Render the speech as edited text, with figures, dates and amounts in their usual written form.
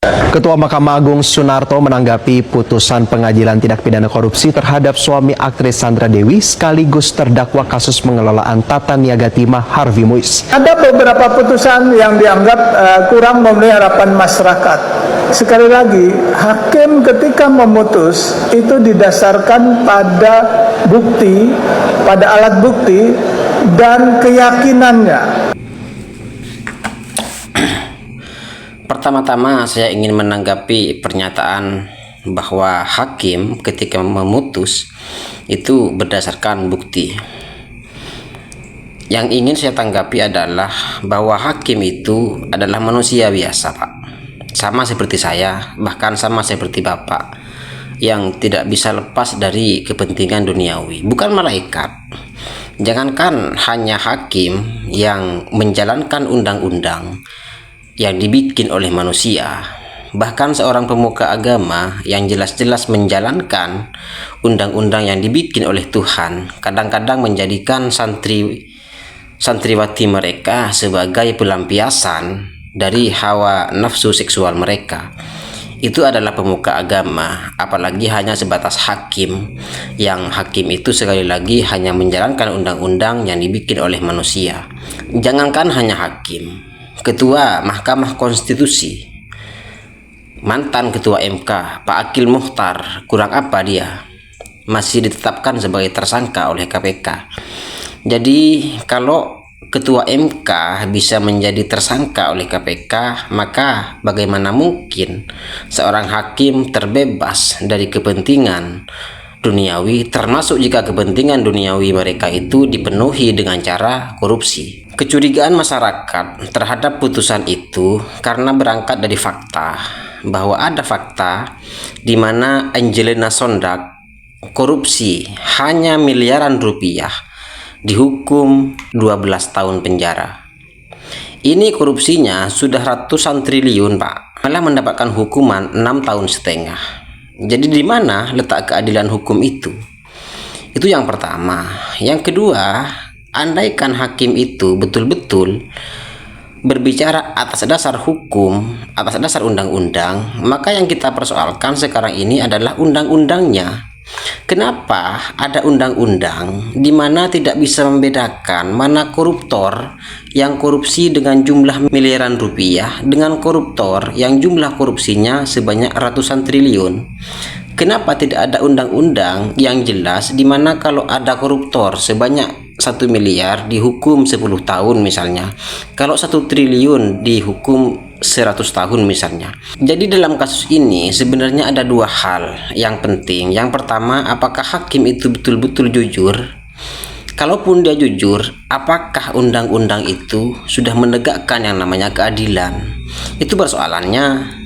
Ketua Mahkamah Agung Sunarto menanggapi putusan pengadilan tindak pidana korupsi terhadap suami aktris Sandra Dewi sekaligus terdakwa kasus pengelolaan tata niaga timah Harvey Muiz. Ada beberapa putusan yang dianggap kurang memenuhi harapan masyarakat. Sekali lagi, hakim ketika memutus itu didasarkan pada bukti, pada alat bukti dan keyakinannya. Pertama-tama saya ingin menanggapi pernyataan bahwa hakim ketika memutus itu berdasarkan bukti. Yang ingin saya tanggapi adalah bahwa hakim itu adalah manusia biasa, Pak. Sama seperti saya, bahkan sama seperti Bapak, yang tidak bisa lepas dari kepentingan duniawi. Bukan malaikat. Jangankan hanya hakim yang menjalankan undang-undang yang dibikin oleh manusia, bahkan seorang pemuka agama yang jelas-jelas menjalankan undang-undang yang dibikin oleh Tuhan kadang-kadang menjadikan santriwati mereka sebagai pelampiasan dari hawa nafsu seksual mereka. Itu adalah pemuka agama, apalagi hanya sebatas hakim, yang hakim itu sekali lagi hanya menjalankan undang-undang yang dibikin oleh manusia. Jangankan hanya hakim, Ketua Mahkamah Konstitusi, mantan Ketua MK, Pak Akil Mukhtar, kurang apa dia? Masih ditetapkan sebagai tersangka oleh KPK. Jadi kalau Ketua MK bisa menjadi tersangka oleh KPK, maka bagaimana mungkin seorang hakim terbebas dari kepentingan duniawi, termasuk jika kepentingan duniawi mereka itu dipenuhi dengan cara korupsi. Kecurigaan masyarakat terhadap putusan itu karena berangkat dari fakta bahwa ada fakta di mana Angelina Sondak korupsi hanya miliaran rupiah dihukum 12 tahun penjara. Ini korupsinya sudah ratusan triliun, Pak, malah mendapatkan hukuman 6,5 tahun. Jadi di mana letak keadilan hukum itu? Itu yang pertama. Yang kedua, andaikan hakim itu betul-betul berbicara atas dasar hukum, atas dasar undang-undang, maka yang kita persoalkan sekarang ini adalah undang-undangnya. Kenapa ada undang-undang di mana tidak bisa membedakan mana koruptor yang korupsi dengan jumlah miliaran rupiah dengan koruptor yang jumlah korupsinya sebanyak ratusan triliun? Kenapa tidak ada undang-undang yang jelas di mana kalau ada koruptor sebanyak 1 miliar dihukum 10 tahun misalnya, kalau 1 triliun dihukum 100 tahun misalnya. Jadi dalam kasus ini sebenarnya ada dua hal yang penting. Yang pertama, apakah hakim itu betul-betul jujur? Kalaupun dia jujur, apakah undang-undang itu sudah menegakkan yang namanya keadilan? Itu persoalannya.